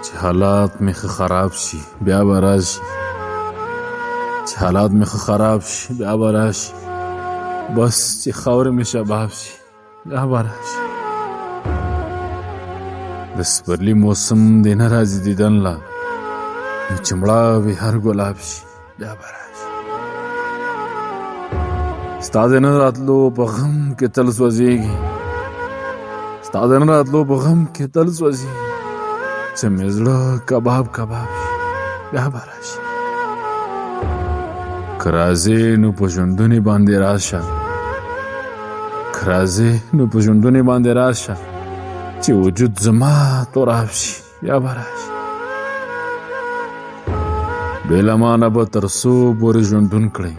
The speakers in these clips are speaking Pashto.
چې حالات مې ښه خراب شي بیا به راشي، چې حالات مې ښه خراب شي بیا به راشي، بس چې خاورې مې شباب شي بیا به راشي. د سپرلي موسم دی نه راځي دیدن لا، نو چې مړه وي هر ګلاب شي بیا به راشي. ستا د نه راتلو په غم کې تل سوځېږي، ستا د نه راتلو په غم کې تل سوځېږي، چې مې زړه کباب کباب شي بیا به راشي. که راځې نو په ژوندونې باندې راشه، که راځې نو په ژوندونې باندې راشه، چې وجود زما توراب شي بیا به راشي. بې له مانه به تر څو پورې ژوندون کړئ،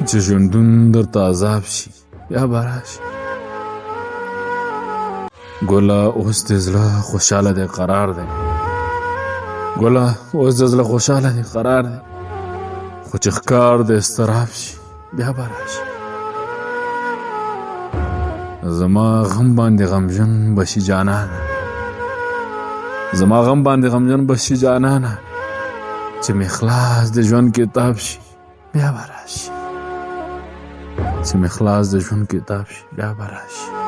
چې ژوندون درته عذاب شي بیا به راشي. ګله اوس د زړه خوشحاله دی قرار دی، ګله اوس د زړه خوشحاله دی قرار دی، خو چې ښکار د اضطراب شي بیا به راشي. زما غم باندې غمژن بشي جانانه، زما غم باندې غمژن بشي جانانه، چې مې خلاص د ژوند کتاب شي بیا به راشي، چې مې خلاص د ژوند کتاب شي بیا به راشي.